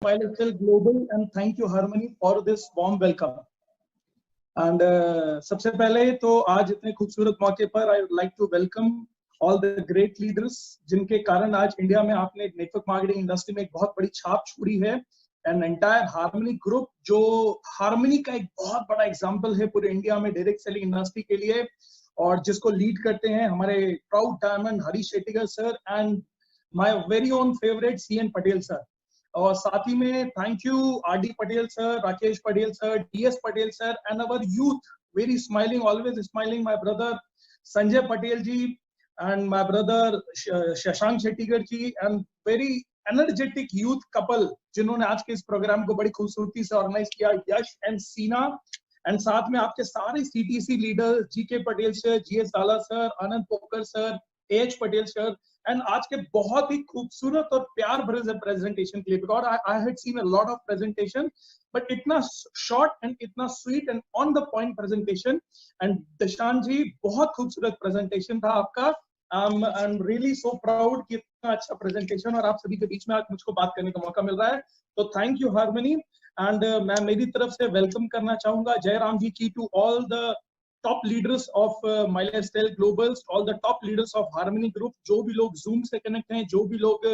MyLifestyle Global, and thank you Harmony for this warm welcome. And सबसे पहले तो आज इतने खूबसूरत मौके पर I would like to welcome all the great leaders जिनके कारण आज इंडिया में आपने नेटवर्क मार्केटिंग इंडस्ट्री में एक बहुत बड़ी छाप छोड़ी है. एंड एंटायर हार्मनी ग्रुप जो हार्मनी का एक बहुत बड़ा एग्जांपल है पूरे इंडिया में डायरेक्ट सेलिंग इंडस्ट्री के लिए, और जिसको लीड करते हैं हमारे proud diamond Harish Shettigar sir and my very own favourite CN Patel sir. और साथ ही में thank you RD Patel sir, Rakesh Patel sir, DS Patel sir and our youth very smiling, always smiling my brother Sanjay Patel ji and my brother Shashank Shettigar ji and very energetic youth couple जिन्होंने आज के इस programme को बड़ी खूबसूरती से ऑर्गेनाइज किया, यश एंड सीना. एंड साथ में आपके सारे CTC leader GK Patel sir, GS डाला sir, Anand poker sir, AH Patel sir, and आज के बहुत ही खूबसूरत और प्यार भरे प्रेजेंटेशन के लिए, because I had seen a lot of presentation but इतना शॉर्ट एंड इतना sweet and on the point presentation. And Dashan ji बहुत खूबसूरत प्रेजेंटेशन था आपका. I am really so proud कि इतना अच्छा प्रेजेंटेशन और आप सभी के बीच में आज मुझको बात करने का मौका मिल रहा है. तो थैंक यू हार्मनी. एंड मैं मेरी तरफ से वेलकम करना चाहूंगा जयराम जी की to all the top leaders of MyLifestyle Globals, all the top leaders of Harmony Group, जो भी लोग Zoom से कनेक्ट हैं, जो भी लोग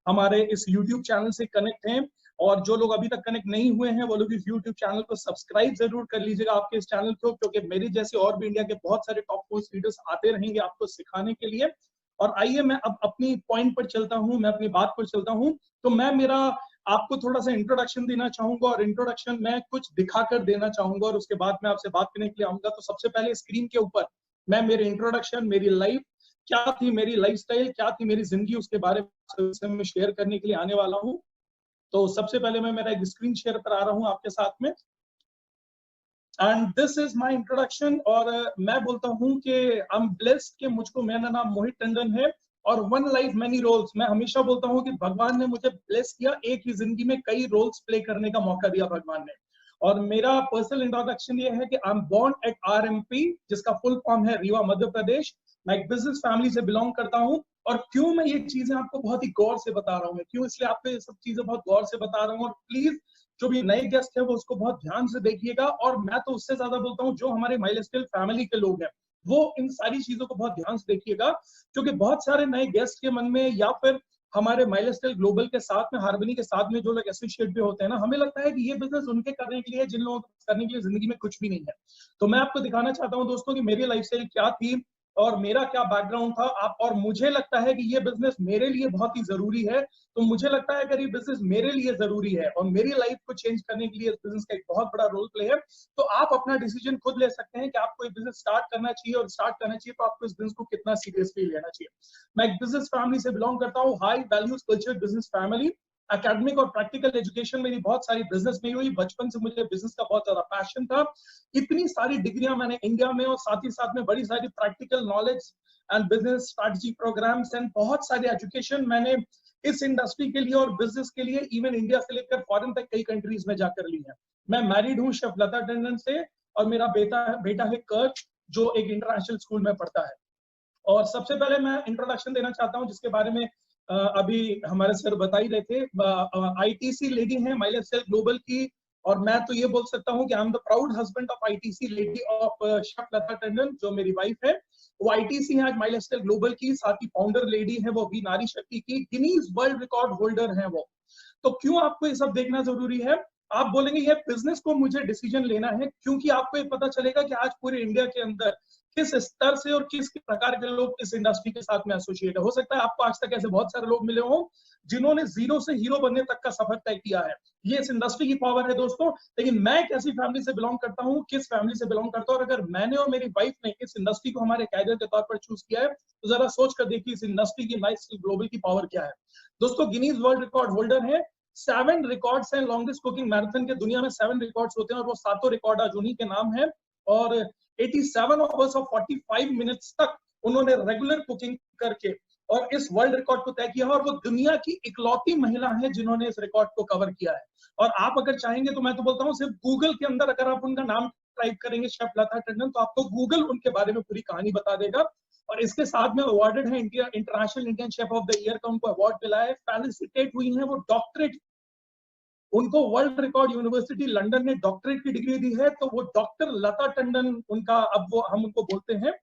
हमारे इस YouTube चैनल से कनेक्ट हैं, और जो लोग अभी तक कनेक्ट नहीं हुए हैं वो लोग इस YouTube चैनल को सब्सक्राइब जरूर कर लीजिएगा आपके इस चैनल को, क्योंकि मेरे जैसे और भी इंडिया के बहुत सारे टॉप मोस्ट लीडर्स आते रहेंगे आपको सिखाने के लिए. और आइए मैं अब अपनी पॉइंट पर चलता हूँ, मैं अपनी बात पर चलता हूँ. तो मैं मेरा आपको थोड़ा सा इंट्रोडक्शन देना चाहूंगा, और इंट्रोडक्शन मैं कुछ दिखाकर देना चाहूंगा और उसके बाद मैं आपसे बात करने के लिए आऊंगा. तो सबसे पहले स्क्रीन के ऊपर मैं मेरे इंट्रोडक्शन, मेरी लाइफ क्या थी, मेरी लाइफस्टाइल क्या थी, मेरी जिंदगी, उसके बारे में शेयर करने के लिए आने वाला हूँ. तो सबसे पहले मैं मेरा एक स्क्रीन शेयर कर आ रहा हूँ आपके साथ में. And this is my introduction. और मैं बोलता हूँ कि आई एम ब्लेस्ड कि मुझको, मेरा नाम मोहित टंडन है और वन लाइफ मैनी रोल्स. मैं हमेशा बोलता हूँ कि भगवान ने मुझे ब्लेस किया, एक ही जिंदगी में कई रोल्स प्ले करने का मौका दिया भगवान ने. और मेरा पर्सनल इंट्रोडक्शन ये है कि I am born at RMP, जिसका फुल फॉर्म है रीवा मध्य प्रदेश. मैं एक बिजनेस फैमिली से बिलोंग करता हूँ. और क्यों मैं ये चीजें आपको बहुत ही गौर से बता रहा हूँ, मैं क्यों इसलिए आपको ये सब चीजें बहुत गौर से बता रहा हूँ. और प्लीज जो भी नए गेस्ट है वो उसको बहुत ध्यान से देखिएगा. और मैं तो उससे ज्यादा बोलता हूँ जो हमारे माइलस्टाइल फैमिली के लोग हैं वो इन सारी चीजों को बहुत ध्यान से देखिएगा, क्योंकि बहुत सारे नए गेस्ट के मन में या फिर हमारे माइलस्टाइल ग्लोबल के साथ में, हार्मनी के साथ में जो लोग एसोसिएट भी होते हैं ना, हमें लगता है कि ये बिजनेस उनके करने के लिए जिन लोगों को करने के लिए जिंदगी में कुछ भी नहीं है. तो मैं आपको दिखाना चाहता हूँ दोस्तों कि मेरी लाइफस्टाइल क्या थी और मेरा क्या बैकग्राउंड था. आप, और मुझे लगता है कि ये बिजनेस मेरे लिए बहुत ही जरूरी है. तो मुझे लगता है अगर ये बिजनेस मेरे लिए जरूरी है और मेरी लाइफ को चेंज करने के लिए इस बिजनेस का एक बहुत बड़ा रोल प्ले है, तो आप अपना डिसीजन खुद ले सकते हैं कि आपको ये बिजनेस स्टार्ट करना चाहिए. और स्टार्ट करना चाहिए तो आपको इस बिजनेस को कितना सीरियसली लेना चाहिए. मैं एक बिजनेस फैमिली से बिलोंग करता हूँ, high values culture business family. Academic और प्रैक्टिकल एजुकेशन मेरी बहुत सारी बिजनेस में हुई. बचपन से मुझे बिजनेस का बहुत ज्यादा पैशन था. इतनी सारी डिग्रियां मैंने इंडिया में और साथ ही साथ में बड़ी सारी practical knowledge and business strategy programs and बहुत सारी एजुकेशन मैंने इस इंडस्ट्री के लिए और बिजनेस के लिए इवन इंडिया से लेकर फॉरेन तक कई कंट्रीज में जाकर ली है. मैं मैरिड हूँ शेफ लता टंडन से, और मेरा बेटा है कर्क, जो एक इंटरनेशनल स्कूल में पढ़ता है. और सबसे पहले मैं इंट्रोडक्शन देना चाहता हूँ जिसके बारे में अभी हमारे सर बता ही रहे थे. ITC लेडी है माइलस्टाइल ग्लोबल की, और मैं तो ये बोल सकता हूँ कि I am the proud husband of ITC lady of chef Lata Tandon, जो मेरी वाइफ है. वो ITC है आज माइलस्टाइल ग्लोबल की, साथ ही फाउंडर लेडी है वो भी नारी शक्ति की, गिनीज वर्ल्ड रिकॉर्ड होल्डर है वो. तो क्यों आपको ये सब देखना जरूरी है? आप बोलेंगे ये बिजनेस को मुझे डिसीजन लेना है क्योंकि आपको ये पता चलेगा कि आज पूरे इंडिया के अंदर किस स्तर से और किस प्रकार के लोग इस इंडस्ट्री के साथ में एसोसिएट है. हो सकता है आपको आज तक ऐसे बहुत सारे लोग मिले हों जिन्होंने जीरो से हीरो बनने तक का सफर तय किया है. ये इस इंडस्ट्री की पावर है दोस्तों. लेकिन मैं एक ऐसी फैमिली से बिलोंग करता हूँ, किस फैमिली से बिलोंग करता हूँ, और अगर मैंने और मेरी वाइफ ने इस इंडस्ट्री को हमारे कैरियर के तौर पर चूज किया है तो जरा सोच कर देखिए इस इंडस्ट्री की लाइफस्टाइल ग्लोबल की पावर क्या है. दोस्तों गिनीज वर्ल्ड रिकॉर्ड होल्डर है. 7 रिकॉर्ड्स हैं लॉन्गेस्ट कुकिंग मैराथन के. दुनिया में 7 रिकॉर्ड्स होते हैं और वो सातों रिकॉर्ड आज उन्हीं के नाम है. और 87 आवर्स और 45 मिनट्स तक उन्होंने रेगुलर कुकिंग करके और इस वर्ल्ड रिकॉर्ड को तय किया है. और वो दुनिया की इकलौती महिला है जिन्होंने इस रिकॉर्ड को कवर किया है. और आप अगर चाहेंगे तो मैं तो बोलता हूँ सिर्फ गूगल के अंदर अगर आप उनका नाम टाइप करेंगे शेफ लता टंडन, तो आपको गूगल उनके बारे में पूरी कहानी बता देगा. और इसके साथ में अवार्डेड है India international Indian chef of the year का उनको अवार्ड मिला है. फेलिसिटेट हुई है वो डॉक्टरेट उनको वर्ल्ड रिकॉर्ड यूनिवर्सिटी लंदन ने डॉक्टरेट की डिग्री दी है, तो वो डॉक्टर लता टंडन उनका अब वो हम उनको बोलते हैं,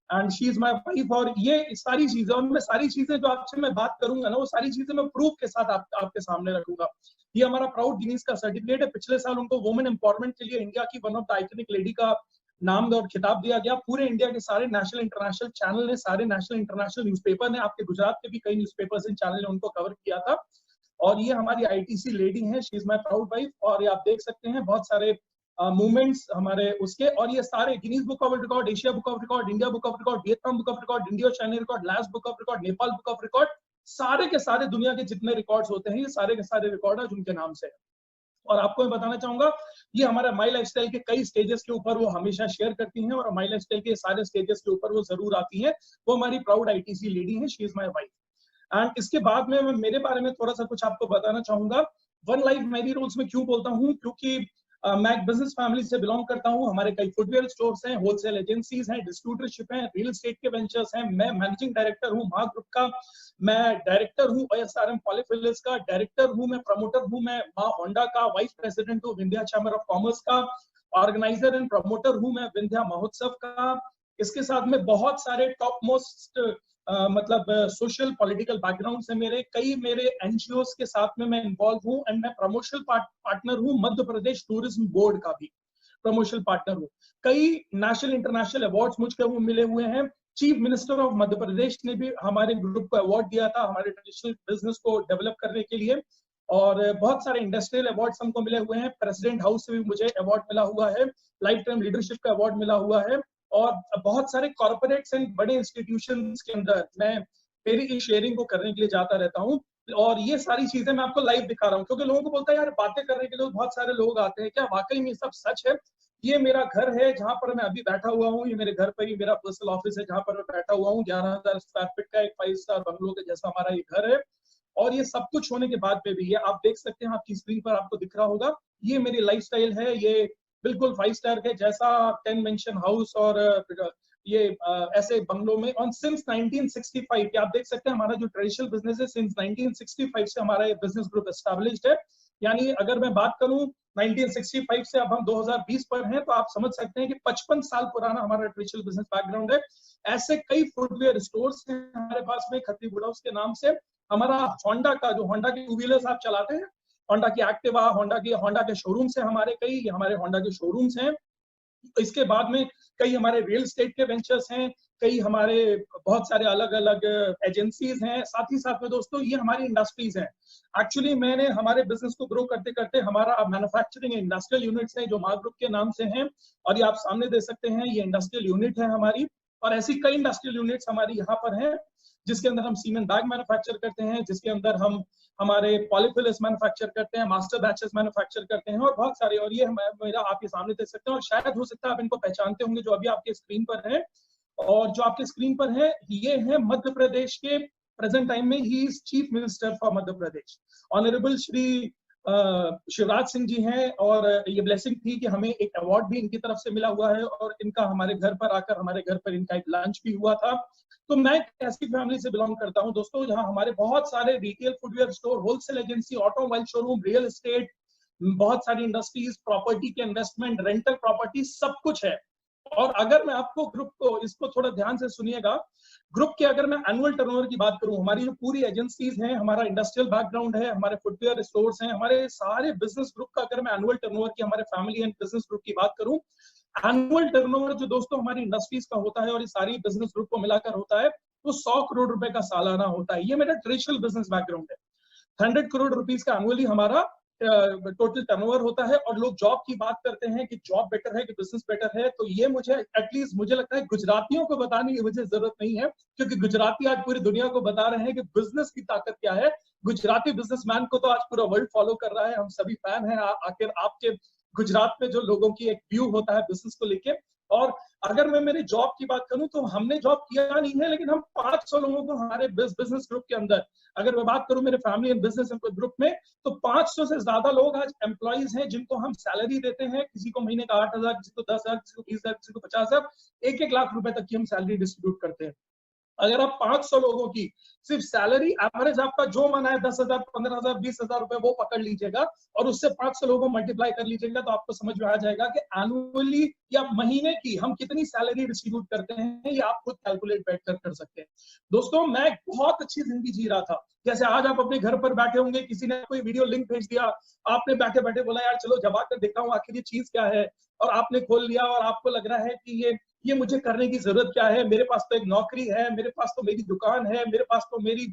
and she is my wife. और ये सारी चीजें, और मैं सारी चीजें जो आपसे मैं बात करूंगा ना, वो सारी चीजें मैं प्रूफ के साथ आपके सामने रखूंगा। ये हमारा प्राउड गिनीज का सर्टिफिकेट है। पिछले साल उनको वुमेन एम्पावरमेंट के लिए इंडिया की one of the iconic lady का नाम और खिताब दिया गया। पूरे इंडिया के सारे नेशनल इंटरनेशनल चैनल ने, सारे नेशनल इंटरनेशनल न्यूज़पेपर ने, आपके गुजरात के भी कई न्यूज़पेपर्स एंड चैनल ने उनको कवर किया था। और ये हमारी आईटीसी लेडी है, she is my proud wife. और ये आप देख सकते हैं बहुत सारे मूवमेंट्स हमारे उसके, और ये सारे Guinness book of record, Asia book of record, India book of record, Vietnam book of record, India China record, Laos book of record, Nepal book of record, सारे के सारे दुनिया के जितने रिकॉर्ड्स होते हैं, ये सारे के सारे रिकॉर्ड है उनके नाम से। और आपको मैं बताना चाहूंगा, ये हमारा माई लाइफस्टाइल के कई स्टेजेस के ऊपर वो हमेशा शेयर करती हैं, और माई लाइफस्टाइल के सारे स्टेजेस के ऊपर वो जरूर आती हैं। वो हमारी प्राउड आईटीसी लेडी है, she is my wife. And इसके बाद में मैं मेरे बारे में थोड़ा सा कुछ आपको बताना चाहूंगा। वन लाइफ मेरी रूल्स में क्यों बोलता हूँ, क्योंकि मैं एक बिजनेस फैमिली से बिलोंग करता हूँ। हमारे कई फुटवेयर स्टोर्स हैं, होलसेल एजेंसीज हैं, डिस्ट्रीब्यूटरशिप है, रियल एस्टेट के वेंचर्स हैं। मैं मैनेजिंग डायरेक्टर हूँ महा ग्रुप का, मैं डायरेक्टर हूँ OSRM पॉलीफिलिस का, डायरेक्टर हूँ, मैं प्रमोटर हूँ, मैं महा होंडा का, वाइस प्रेसिडेंट हूँ विंध्या चैम्बर ऑफ कॉमर्स का, ऑर्गेनाइजर एंड प्रमोटर हूँ मैं विंध्या महोत्सव का। इसके साथ में बहुत सारे टॉप मोस्ट मतलब सोशल पॉलिटिकल बैकग्राउंड से मेरे, कई मेरे एनजीओस के साथ में मैं इन्वॉल्व हूँ, एंड मैं प्रमोशनल पार्टनर हूँ मध्य प्रदेश टूरिज्म बोर्ड का भी प्रमोशनल पार्टनर हूँ। कई नेशनल इंटरनेशनल अवार्ड्स मुझको मिले हुए हैं। Chief minister of Madhya Pradesh ने भी हमारे ग्रुप को अवार्ड दिया था हमारे ट्रेडिशनल बिजनेस को डेवलप करने के लिए। और बहुत सारे इंडस्ट्रियल अवार्ड्स हमको मिले हुए हैं। प्रेसिडेंट हाउस से भी मुझे अवार्ड मिला हुआ है, लाइफ टाइम लीडरशिप का अवार्ड मिला हुआ है। और बहुत सारे कॉर्पोरेट्स एंड बड़े इंस्टीट्यूशंस के अंदर मैं मेरी शेयरिंग को करने के लिए जाता रहता हूँ। और ये सारी चीजें मैं आपको लाइव दिखा रहा हूँ, क्योंकि लोगों को बोलता है यार बातें करने के लिए बहुत सारे लोग आते हैं, क्या वाकई में सब सच है? ये मेरा घर है जहां पर मैं अभी बैठा हुआ हूँ, ये मेरे घर पर ही मेरा पर्सनल ऑफिस है जहां पर मैं बैठा हुआ हूँ। 11,000 स्क्वायर फीट का एक 5 स्टार बंगलो के जैसा हमारा ये घर है। और ये सब कुछ होने के बाद में भी, ये आप देख सकते हैं, आपकी स्क्रीन पर आपको दिख रहा होगा, ये मेरी लाइफस्टाइल है। ये बिल्कुल 5 स्टार के जैसा 10 मेंशन हाउस और ये ऐसे बंगलों में। और सिंस 1965 आप देख सकते हैं हमारा जो ट्रेडिशनल बिजनेस है, सिंस 1965 से हमारा ये बिजनेस ग्रुप एस्टैब्लिश्ड है। यानी अगर मैं बात करूं 1965 से अब हम 2020 पर हैं, तो आप समझ सकते हैं कि 55 साल पुराना हमारा ट्रेडिशनल बिजनेस बैकग्राउंड है। ऐसे कई फुटवेयर स्टोर्स हैं हमारे पास में, खत्री वुडहाउस के नाम से। हमारा होंडा का, जो होंडा की टू व्हीलर्स आप चलाते हैं, होंडा की एक्टिवा, होंडा के शोरूम्स हैं हमारे, कई हमारे होंडा के शोरूम्स हैं। इसके बाद में कई हमारे रियल एस्टेट के वेंचर्स हैं, कई हमारे बहुत सारे अलग अलग एजेंसीज हैं। साथ ही साथ में दोस्तों ये हमारी इंडस्ट्रीज हैं। एक्चुअली मैंने हमारे बिजनेस को ग्रो करते करते हमारा मैन्युफैक्चरिंग इंडस्ट्रियल यूनिट्स है जो महा ग्रुप के नाम से हैं, और ये आप सामने देख सकते हैं, ये इंडस्ट्रियल यूनिट है हमारी। और ऐसी कई इंडस्ट्रियल यूनिट्स हमारी यहाँ पर हैं, जिसके अंदर हम सीमेंट बैग मैन्युफैक्चर करते हैं, जिसके अंदर हम हमारे पॉलीफिलिस मैन्युफैक्चर करते हैं, मास्टर बैचेस मैन्युफैक्चर करते हैं, और बहुत सारे। और ये मेरा आपके सामने देख सकते हैं, और शायद हो सकता है आप इनको पहचानते होंगे जो अभी आपके स्क्रीन पर है। और जो आपके स्क्रीन पर है, ये है मध्य प्रदेश के प्रेजेंट टाइम में ही is chief minister for Madhya Pradesh, honourable Shri Shivraj Singh ji हैं। और ये ब्लेसिंग थी कि हमें एक अवार्ड भी इनकी तरफ से मिला हुआ है, और इनका हमारे घर पर आकर, हमारे घर पर इनका एक लंच भी हुआ था। तो मैं एक ऐसी फैमिली से बिलोंग करता हूं दोस्तों, जहां हमारे बहुत सारे retail footwear store, wholesale agency, automobile showroom, real estate, बहुत सारी इंडस्ट्रीज, प्रॉपर्टी के इन्वेस्टमेंट, रेंटल प्रॉपर्टी, सब कुछ है। और अगर मैं आपको ग्रुप को, इसको थोड़ा ध्यान से सुनिएगा, ग्रुप के अगर मैं एनुअल टर्नओवर की बात करूं, हमारी जो पूरी एजेंसीज हैं, हमारा इंडस्ट्रियल बैकग्राउंड है, हमारे फुटवेयर स्टोर्स हैं, हमारे सारे बिजनेस ग्रुप का अगर मैं एनुअल टर्नओवर की, हमारे फैमिली एंड बिजनेस ग्रुप की बात करूं, एनुअल टर्नओवर जो दोस्तों हमारी इंडस्ट्रीज का होता है और ये सारी बिजनेस ग्रुप को मिलाकर होता है, वो 100 करोड़ रुपए का सालाना होता है। ये मेरा ट्रेडिशनल बिजनेस बैकग्राउंड है। 100 करोड़ रुपीस का एनुअली हमारा टोटल टर्नओवर होता है। और लोग जॉब की बात करते हैं कि जॉब बेटर है कि बिजनेस बेटर है, तो ये मुझे एटलीस्ट मुझे लगता है गुजरातियों को बताने की मुझे जरूरत नहीं है, क्योंकि गुजराती आज पूरी दुनिया को बता रहे हैं कि बिजनेस की ताकत क्या है। गुजराती बिजनेसमैन को तो आज पूरा वर्ल्ड फॉलो कर रहा है, हम सभी फैन हैं। आखिर आपके गुजरात में जो लोगों की एक व्यू होता है बिजनेस को लेके। और अगर मैं मेरे जॉब की बात करूं, तो हमने जॉब किया नहीं है, लेकिन हम 500 लोगों को हमारे बिजनेस ग्रुप के अंदर, अगर मैं बात करूं मेरे फैमिली एंड बिजनेस ग्रुप में, तो 500 से ज्यादा लोग आज एम्प्लॉइज हैं जिनको हम सैलरी देते हैं। किसी को महीने का 8,000, किसी को 10,000, किसी को 20,000, किसी को 50,000, 1-1 लाख रुपए तक की हम सैलरी डिस्ट्रीब्यूट करते हैं। अगर आप 500 लोगों की सिर्फ सैलरी एवरेज आपका जो मना है 10,000, 15,000, 20,000 रुपए वो पकड़ लीजिएगा और उससे 500 लोगों को मल्टीप्लाई कर लीजिएगा तो आपको समझ में आ जाएगा कि एनुअली या महीने की हम कितनी सैलरी डिस्ट्रीब्यूट करते हैं, ये आप खुद कैलकुलेट बैठ कर सकते हैं। दोस्तों मैं बहुत अच्छी जिंदगी जी रहा था। जैसे आज आप अपने घर पर बैठे होंगे, किसी ने कोई वीडियो लिंक भेज दिया, आपने बैठे बैठे बोला यार चलो जमा कर देखता हूँ आखिर ये चीज क्या है, और आपने खोल लिया और आपको लग रहा है कि ये मुझे करने की जरूरत क्या है, मेरे पास तो एक नौकरी है, मेरे पास तो मेरी दुकान है, मेरे पास तो मेरी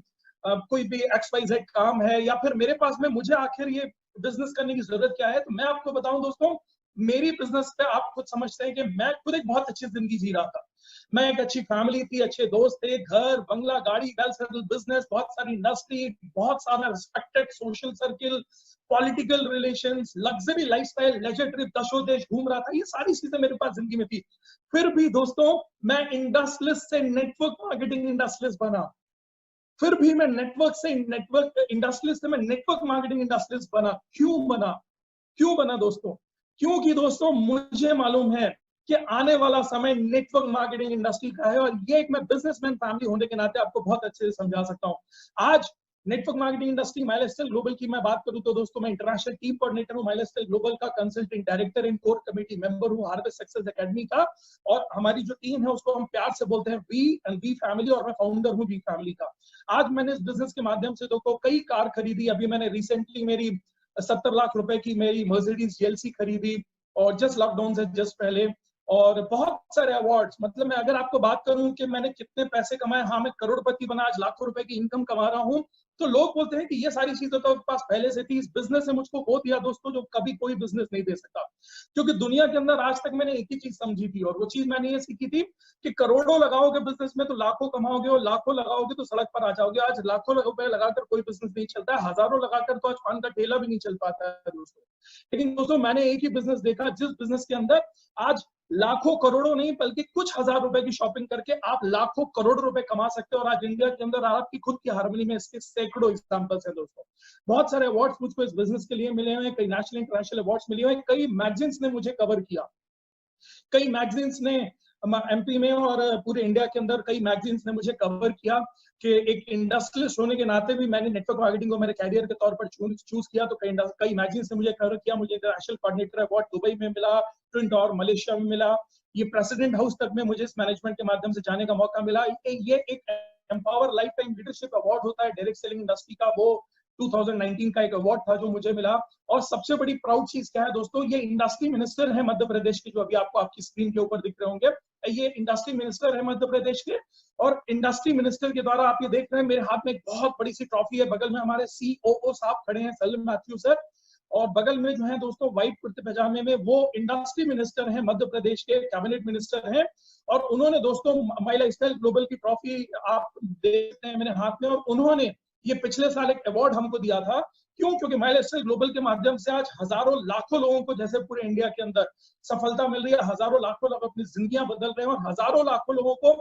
कोई भी XYZ काम है, या फिर मेरे पास में मुझे आखिर ये बिजनेस करने की जरूरत क्या है। तो मैं आपको बताऊं दोस्तों, मेरी बिजनेस पे आप खुद समझते हैं कि मैं खुद एक बहुत अच्छी जिंदगी जी रहा था। मैं एक अच्छी फैमिली थी, अच्छे दोस्त थे, घर बंगला गाड़ी, वेल सेटल्ड बिजनेस, बहुत सारी इंडस्ट्री, बहुत सारा respected social circle, political relations, luxury lifestyle, leisure trip, दशो देश घूम रहा था, ये सारी चीजें मेरे पास जिंदगी में थी। फिर भी दोस्तों मैं इंडस्ट्रियलिस्ट से नेटवर्क मार्केटिंग इंडस्ट्रियलिस्ट बना। फिर भी मैं नेटवर्क इंडस्ट्रियलिस्ट से मैं नेटवर्क मार्केटिंग इंडस्ट्रियलिस्ट बना। क्यों बना दोस्तों? क्योंकि दोस्तों मुझे मालूम है कि आने वाला समय नेटवर्क मार्केटिंग इंडस्ट्री का है, और ये एक मैं बिजनेसमैन फैमिली होने के नाते आपको बहुत अच्छे से समझा सकता हूँ। आज नेटवर्क मार्केटिंग इंडस्ट्री माइलस्टाइल ग्लोबल की मैं बात करूं तो दोस्तों मैं इंटरनेशनल टीम कोऑर्डिनेटर हूं, माइलस्टाइल ग्लोबल का consultant director in core committee member हूं, हार्वेस्ट सक्सेस एकेडमी का, और हमारी जो टीम है उसको हम प्यार से बोलते हैं वी एंड वी फैमिली, और मैं फाउंडर हूं वी फैमिली का। आज मैंने इस बिजनेस के माध्यम से दोस्तों कई कार खरीदी। अभी मैंने रिसेंटली मेरी 70 लाख रुपए की मेरी मर्सिडीज GLC खरीदी, और जस्ट लॉकडाउन से जस्ट पहले, और बहुत सारे अवार्ड्स। मतलब मैं अगर आपको बात करूं कि मैंने कितने पैसे कमाए, हाँ मैं करोड़पति बना, आज लाखों रुपए की इनकम कमा रहा हूं। तो लोग बोलते हैं कि ये सारी चीजें तो पास पहले से थी, इस बिजनेस ने मुझको वो दिया दोस्तों जो कभी कोई बिजनेस नहीं दे सकता। क्योंकि दुनिया के अंदर आज तक मैंने एक ही चीज समझी थी, और वो चीज मैंने ये सीखी थी कि करोड़ों लगाओगे बिजनेस में तो लाखों कमाओगे, और लाखों लगाओगे तो सड़क पर आ जाओगे। आज लाखों रुपए लगाकर कोई बिजनेस नहीं चलता है, हजारों लगाकर तो आज पान का ठेला भी नहीं चल पाता है दोस्तों। लेकिन दोस्तों मैंने एक ही बिजनेस देखा जिस बिजनेस के अंदर आज लाखों करोड़ों नहीं बल्कि कुछ हजार रुपए की शॉपिंग करके आप लाखों करोड़ रुपए कमा सकते हो। और आज इंडिया के अंदर आपकी खुद की हार्मनी में इसके सैकड़ों एग्जांपल्स हैं दोस्तों। बहुत सारे अवार्ड्स मुझको इस बिजनेस के लिए मिले हुए हैं, कई नेशनल इंटरनेशनल अवार्ड्स मिले हुए हैं, कई मैगजीन्स ने मुझे कवर किया, कई मैगजीन्स ने MP में और पूरे इंडिया के अंदर कई मैगजीन्स ने मुझे कवर किया। कि एक इंडस्ट्रियलिस्ट होने के नाते भी मैंने नेटवर्क मार्केटिंग को मेरे कैरियर के तौर पर चूज किया। तो कई मैगजीन्स ने मुझे कवर किया। मुझे इंटरनेशनल कोऑर्डिनेटर अवार्ड दुबई में मिला, ट्विन टावर मलेशिया में मिला, ये प्रेसिडेंट हाउस तक में मुझे इस मैनेजमेंट के माध्यम से जाने का मौका मिला। ये एक empower life time leadership award होता है डायरेक्ट सेलिंग इंडस्ट्री का, वो 2019 का एक अवार्ड था जो मुझे मिला। और सबसे बड़ी प्राउड चीज क्या है दोस्तों, ये इंडस्ट्री मिनिस्टर है मध्य प्रदेश के, जो अभी आपको आपकी स्क्रीन के ऊपर दिख रहे होंगे, ये इंडस्ट्री मिनिस्टर है मध्य प्रदेश के। और इंडस्ट्री मिनिस्टर के द्वारा आप ये देख रहे हैं मेरे हाथ में एक बहुत बड़ी सी ट्रॉफी है। बगल में हमारे COO साहब खड़े हैं, सलीम मैथ्यू सर, और बगल में जो है दोस्तों व्हाइट कुर्ते पजामे में वो इंडस्ट्री मिनिस्टर हैं मध्य प्रदेश के, कैबिनेट मिनिस्टर हैं। और उन्होंने दोस्तों माई लाइफस्टाइल ग्लोबल की ट्रॉफी आप देखते हैं मेरे हाथ में, और उन्होंने ये पिछले साल एक अवार्ड हमको दिया था। क्यों? क्योंकि माई लाइफस्टाइल ग्लोबल के माध्यम से आज हजारों लाखों लोगों को जैसे पूरे इंडिया के अंदर सफलता मिल रही है, हजारों लाखों लोग अपनी जिंदगियां बदल रहे हैं, और हजारों लाखों लोगों को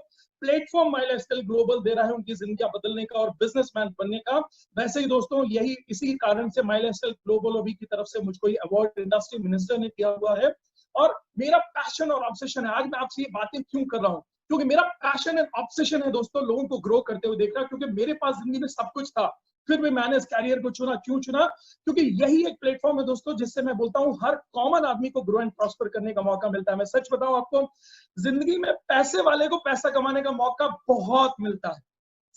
प्लेटफॉर्म माई लाइफस्टाइल ग्लोबल दे रहा है उनकी जिंदगियां बदलने का और बिजनेसमैन बनने का। वैसे ही दोस्तों यही इसी कारण से माई लाइफस्टाइल ग्लोबल अभी की तरफ से मुझको ये अवार्ड इंडस्ट्री मिनिस्टर ने दिया हुआ है। और मेरा पैशन और ऑब्सेशन है, आज मैं आपसे ये बातें क्यों कर रहा हूँ, क्योंकि मेरा पैशन एंड ऑब्सेशन है दोस्तों लोगों को ग्रो करते हुए देखना। क्योंकि मेरे पास जिंदगी में सब कुछ था, फिर भी मैंने इस कैरियर को चुना। क्यों चुना? क्योंकि यही एक प्लेटफॉर्म है दोस्तों जिससे मैं बोलता हूं हर कॉमन आदमी को ग्रो एंड प्रॉस्पर करने का मौका मिलता है। मैं सच बताऊं आपको, जिंदगी में पैसे वाले को पैसा कमाने का मौका बहुत मिलता है,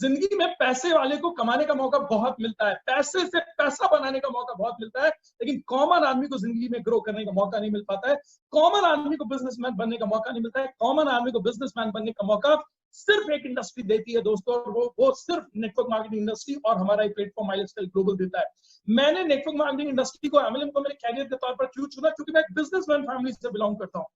जिंदगी में पैसे वाले को कमाने का मौका बहुत मिलता है, पैसे से पैसा बनाने का मौका बहुत मिलता है, लेकिन कॉमन आदमी को जिंदगी में ग्रो करने का मौका नहीं मिल पाता है। कॉमन आदमी को बिजनेसमैन बनने का मौका नहीं मिलता है। कॉमन आदमी को बिजनेसमैन बनने का मौका सिर्फ एक इंडस्ट्री देती है दोस्तों, और वो सिर्फ नेटवर्क मार्केटिंग इंडस्ट्री और हमारा एक प्लेटफॉर्म माई लाइफस्टाइल ग्लोबल देता है। मैंने नेटवर्क मार्केटिंग इंडस्ट्री को, MLM को मेरे कैरियर के तौर पर क्यों चुना? क्योंकि मैं एक बिजनेसमैन फैमिली से बिलोंग करता हूं।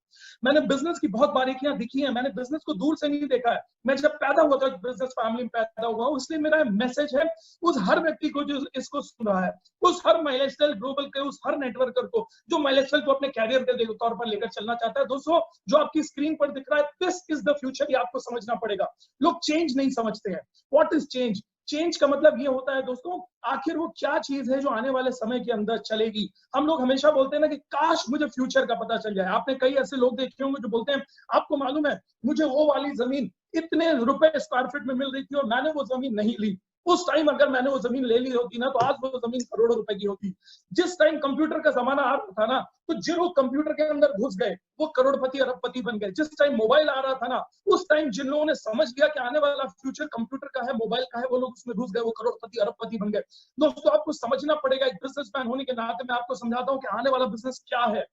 मैंने बिजनेस की बहुत बारीकियां दिखी हैं, मैंने बिजनेस को दूर से नहीं देखा है। मैं जब पैदा हुआ था बिजनेस फैमिली में पैदा हुआ हूं, इसलिए मेरा मैसेज है उस हर व्यक्ति को जो इसको सुन रहा है, उस हर माई लाइफस्टाइल ग्लोबल के उस हर नेटवर्कर को जो माई लाइफस्टाइल को अपने कैरियर के तौर पर लेकर चलना चाहता है। दोस्तों जो आपकी स्क्रीन पर दिख रहा है, दिस इज द फ्यूचर, ये आपको समझना पड़ेगा। लोग चेंज नहीं समझते हैं। What is change? चेंज का मतलब ये होता है दोस्तों, आखिर वो क्या चीज है जो आने वाले समय के अंदर चलेगी। हम लोग हमेशा बोलते हैं ना कि काश मुझे फ्यूचर का पता चल जाए। आपने कई ऐसे लोग देखे होंगे जो बोलते हैं, आपको मालूम है मुझे वो वाली जमीन इतने रुपए स्क्वायर फीट में मिल रही थी और मैंने वो जमीन नहीं ली। उस टाइम अगर मैंने वो जमीन ले ली होती ना, तो आज वो जमीन करोड़ों रुपए की होती। जिस टाइम कंप्यूटर का जमाना आ रहा था ना, तो जो लोग कंप्यूटर के अंदर घुस गए वो करोड़पति अरबपति बन गए। जिस टाइम मोबाइल आ रहा था ना, उस टाइम जिन लोगों ने समझ लिया कि आने वाला फ्यूचर कंप्यूटर का है, मोबाइल का है, वो लोग उसमें घुस गए, वो करोड़पति अरबपति बन गए। दोस्तों आपको समझना पड़ेगा, एक बिजनेसमैन होने के नाते मैं आपको समझाता हूँ कि आने वाला बिजनेस क्या है।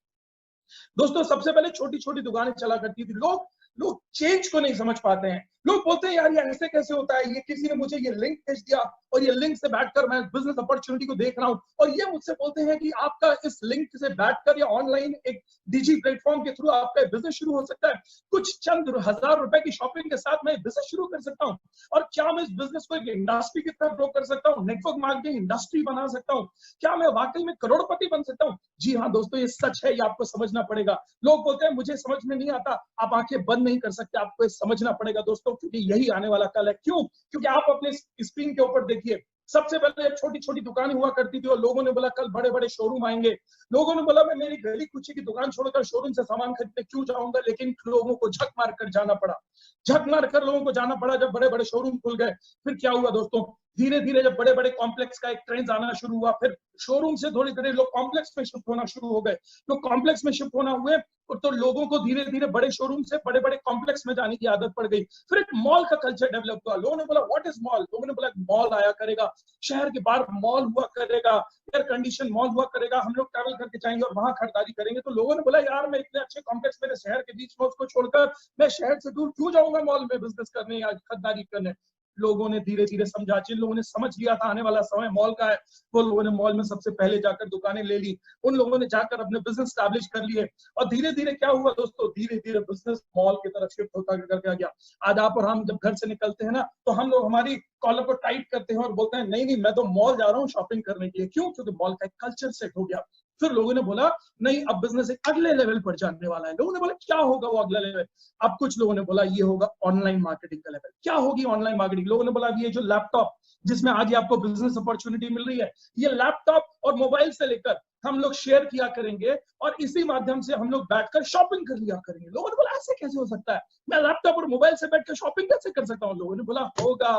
दोस्तों सबसे पहले छोटी छोटी दुकानें चला करती थी। लोग लोग चेंज को नहीं समझ पाते हैं। लोग बोलते हैं यार ये ऐसे कैसे होता है, ये किसी ने मुझे ये लिंक भेज दिया और ये लिंक से बैठकर मैं बिजनेस अपॉर्चुनिटी को देख रहा हूं, और ये मुझसे बोलते हैं कि आपका इस लिंक से बैठकर या ऑनलाइन एक डिजी प्लेटफॉर्म के थ्रू आपका बिजनेस शुरू हो सकता है। कुछ चंद हजार रुपए की शॉपिंग के साथ मैं बिजनेस शुरू कर सकता हूँ, और क्या मैं इस बिजनेस को एक इंडस्ट्री की तरह ग्रो कर सकता हूँ, नेटवर्क मार्केटिंग इंडस्ट्री बना सकता हूँ, क्या मैं वाकई में करोड़पति बन सकता हूँ। जी हाँ दोस्तों, ये सच है, ये आपको समझना पड़ेगा। लोग बोलते हैं मुझे समझ में नहीं आता, आप आंखें बंद नहीं कर सकते, आपको समझना पड़ेगा दोस्तों, क्योंकि यही आने वाला कल है। क्यों? क्योंकि आप अपने स्क्रीन के ऊपर देखिए, सबसे पहले छोटी छोटी दुकानें हुआ करती थी और लोगों ने बोला कल बड़े बड़े शोरूम आएंगे। लोगों ने बोला मैं मेरी गली कुची की दुकान छोड़कर शोरूम से सामान खरीदने क्यों जाऊंगा, लेकिन लोगों को झक मार कर जाना पड़ा। झक मार कर लोगों को जाना पड़ा जब बड़े बड़े शोरूम खुल गए। फिर क्या हुआ दोस्तों, धीरे धीरे जब बड़े बड़े कॉम्प्लेक्स का एक ट्रेंड आना शुरू हुआ, फिर शोरूम से थोड़ी देर लोग कॉम्प्लेक्स में शिफ्ट होना शुरू हो गए। लोग कॉम्प्लेक्स में शिफ्ट होना हुए तो लोगों को धीरे धीरे बड़े शोरूम से बड़े बड़े कॉम्प्लेक्स में जाने की आदत पड़ गई। फिर एक मॉल का कल्चर डेवलप हुआ। लोगों ने बोला व्हाट इज मॉल, लोगों ने बोला मॉल आया करेगा, शहर के बाहर मॉल हुआ करेगा, एयर कंडीशन मॉल हुआ करेगा, हम लोग ट्रैवल करके जाएंगे और वहां खरीदारी करेंगे। तो लोगों ने बोला यार मैं इतने अच्छे कॉम्प्लेक्स मेरे शहर के बीच में, उसको छोड़कर मैं शहर से दूर क्यों जाऊंगा मॉल में बिजनेस करने या खरीदारी करने। लोगों ने धीरे धीरे समझा, जिन लोगों ने समझ लिया था आने वाला समय मॉल का है, वो लोगों ने मॉल में सबसे पहले जाकर दुकानें ले ली, उन लोगों ने जाकर अपने बिजनेस स्टैब्लिश कर लिए। और धीरे धीरे क्या हुआ दोस्तों, धीरे धीरे बिजनेस मॉल की तरफ शिफ्ट होता करके आ गया। आज आप और हम जब घर से निकलते हैं ना, तो हम लोग हमारी कॉलर को टाइट करते हैं और बोलते हैं नहीं नहीं मैं तो मॉल जा रहा हूँ शॉपिंग करने के लिए। क्यों? क्योंकि मॉल का एक कल्चर सेट हो गया। फिर लोगों ने बोला नहीं अब बिजनेस एक अगले लेवल पर जाने वाला है। लोगों ने बोला क्या होगा वो अगला लेवल। अब कुछ लोगों ने बोला ये होगा ऑनलाइन मार्केटिंग का लेवल। क्या होगी ऑनलाइन मार्केटिंग? लोगों ने बोला ये जो लैपटॉप जिसमें आज आपको बिजनेस अपॉर्चुनिटी मिल रही है, ये लैपटॉप और मोबाइल से लेकर हम लोग शेयर किया करेंगे और इसी माध्यम से हम लोग बैठकर शॉपिंग कर लिया करेंगे। लोगों ने बोला ऐसे कैसे हो सकता है, मैं लैपटॉप और मोबाइल से बैठकर शॉपिंग कैसे कर सकता हूँ। लोगों ने बोला होगा।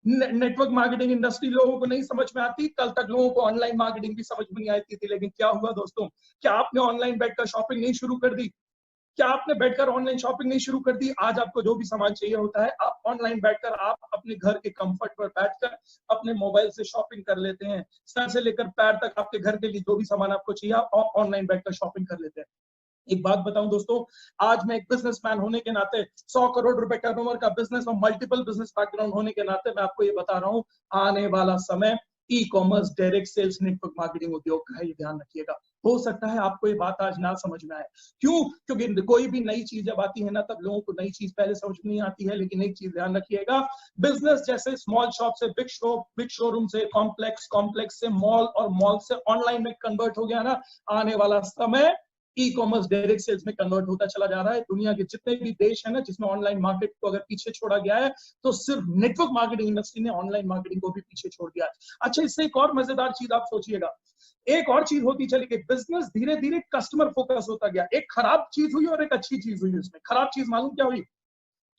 नेटवर्क मार्केटिंग इंडस्ट्री लोगों को नहीं समझ में आती, कल तक लोगों को ऑनलाइन मार्केटिंग भी समझ में नहीं आती थी। लेकिन क्या हुआ दोस्तों, क्या आपने ऑनलाइन बैठकर शॉपिंग नहीं शुरू कर दी? क्या आपने बैठकर ऑनलाइन शॉपिंग नहीं शुरू कर दी? आज आपको जो भी सामान चाहिए होता है, आप ऑनलाइन बैठकर आप अपने घर के कंफर्ट पर बैठकर अपने मोबाइल से शॉपिंग कर लेते हैं। सर से लेकर पैर तक आपके घर के लिए जो भी सामान आपको चाहिए आप ऑनलाइन बैठकर शॉपिंग कर लेते हैं। एक बात बताऊं दोस्तों, आज मैं एक बिजनेसमैन होने के नाते 100 करोड़ रुपए टर्नओवर का बिजनेस और मल्टीपल बिजनेस बैकग्राउंड होने के नाते मैं आपको ये बता रहा हूं, आने वाला समय e commerce, direct sales, network marketing उद्योग का है, ये ध्यान रखिएगा। हो सकता है आपको ये बात आज ना समझ में आए। क्यों? क्योंकि कोई भी नई चीज जब आती है ना, तब लोगों को नई चीज पहले समझ में नहीं आती है। लेकिन एक चीज ध्यान रखिएगा, बिजनेस जैसे स्मॉल शॉप से बिग शोरूम से कॉम्प्लेक्स, कॉम्प्लेक्स से मॉल और मॉल से ऑनलाइन में कन्वर्ट हो गया ना, आने वाला समय ई कॉमर्स डायरेक्ट सेल्स में कन्वर्ट होता चला जा रहा है। दुनिया के जितने भी देश है ना जिसमें ऑनलाइन मार्केट को अगर पीछे छोड़ा गया है, तो सिर्फ नेटवर्क मार्केटिंग इंडस्ट्री ने ऑनलाइन मार्केटिंग को भी पीछे छोड़ दिया है। अच्छा, इससे एक और मजेदार चीज आप सोचिएगा, एक और चीज होती चली गई, बिजनेस धीरे धीरे कस्टमर फोकस होता गया। एक खराब चीज हुई और एक अच्छी चीज हुई। इसमें खराब चीज मालूम क्या हुई?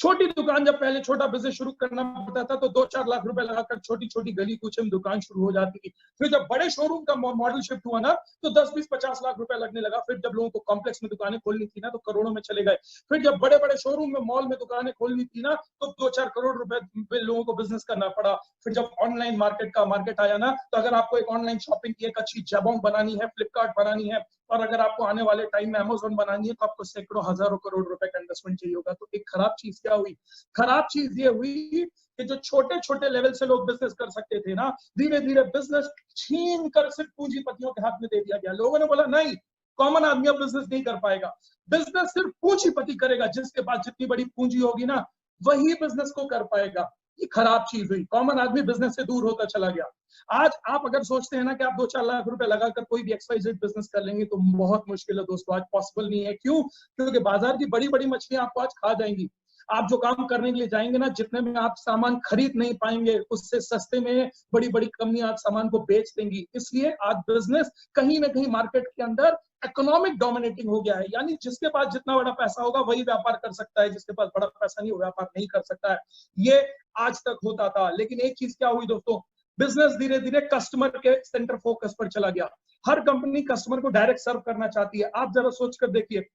छोटी दुकान, जब पहले छोटा बिजनेस शुरू करना पड़ता था तो 2-4 लाख रुपए लगाकर छोटी छोटी गली कूचे में दुकान शुरू हो जाती थी। फिर जब बड़े शोरूम का मॉडल शिफ्ट हुआ ना, तो 10-20-50 लाख रुपए लगने लगा। फिर जब लोगों को कॉम्प्लेक्स में दुकानें खोलनी थी ना, तो करोड़ों में चले गए। फिर जब बड़े बड़े शोरूम में मॉल में दुकानें खोलनी थी ना, तो 2-4 करोड़ रुपए लोगों को बिजनेस करना पड़ा। फिर जब ऑनलाइन मार्केट आया ना, तो अगर आपको एक ऑनलाइन शॉपिंग की एक अच्छी जबोंग बनानी है, फ्लिपकार्ट बनानी है, और अगर आपको आने वाले टाइम में अमेज़न बनानी है, तो आपको सैकड़ों हजारों करोड़ रुपए का इन्वेस्टमेंट चाहिए होगा। तो एक खराब चीज क्या हुई? खराब चीज ये हुई कि जो छोटे छोटे लेवल से लोग बिजनेस कर सकते थे ना, धीरे धीरे बिजनेस छीन कर सिर्फ पूंजीपतियों के हाथ में दे दिया गया। लोगों ने बोला नहीं, कॉमन आदमी अब बिजनेस नहीं कर पाएगा, बिजनेस सिर्फ पूंजीपति करेगा, जिसके पास जितनी बड़ी पूंजी होगी ना वही बिजनेस को कर पाएगा। ये खराब चीज हुई, कॉमन आदमी बिजनेस से दूर होता चला गया। आज आप अगर सोचते हैं ना कि आप 2-4 लाख रुपए लगाकर कोई भी XYZ बिजनेस कर लेंगे, तो बहुत मुश्किल है दोस्तों, आज पॉसिबल नहीं है। क्यों? क्योंकि बाजार की बड़ी बड़ी मछलियां आपको आज खा जाएंगी। आप जो काम करने के लिए जाएंगे ना, जितने में आप सामान खरीद नहीं पाएंगे, उससे सस्ते में बड़ी बड़ी कंपनियां आप सामान को बेच देंगी। इसलिए आज बिजनेस कहीं ना कहीं मार्केट के अंदर इकोनॉमिक डोमिनेटिंग हो गया है, यानी जिसके पास जितना बड़ा पैसा होगा वही व्यापार कर सकता है, जिसके पास बड़ा पैसा नहीं वो व्यापार नहीं कर सकता है। ये आज तक होता था, लेकिन एक चीज क्या हुई दोस्तों, बिजनेस धीरे धीरे कस्टमर के सेंटर फोकस पर चला गया। हर कंपनी कस्टमर को डायरेक्ट सर्व करना चाहती है। आप जरा सोच कर देखिए,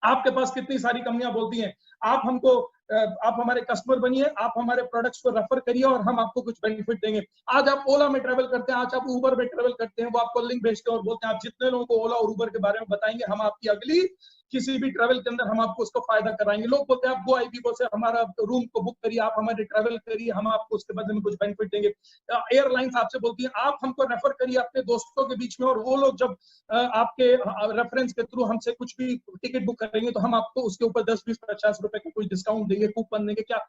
आपके पास कितनी सारी कंपनियां बोलती हैं आप हमारे कस्टमर बनिए, आप हमारे प्रोडक्ट्स को रेफर करिए और हम आपको कुछ बेनिफिट देंगे। आज आप ओला में ट्रेवल करते हैं, आज आप उबर में ट्रेवल करते हैं, वो आपको लिंक भेजते हैं और बोलते हैं आप जितने लोगों को ओला और उबर के बारे में बताएंगे, हम आपकी अगली किसी भी ट्रेवल के अंदर हम आपको उसको फायदा कराएंगे। लोग बोलते हैं आप गो आईबीबो से हमारा रूम को बुक करिए, आप हमारे ट्रेवल करिए, हम आपको उसके बदले में कुछ बेनिफिट देंगे। एयरलाइंस आपसे बोलती है आप हमको रेफर करिए अपने दोस्तों के बीच में, और वो लोग जब आपके रेफरेंस के थ्रू हमसे कुछ भी टिकट बुक करेंगे तो हम आपको उसके ऊपर 10, 20, 50 रुपए का कुछ डिस्काउंट देंगे, कूपन देंगे। क्या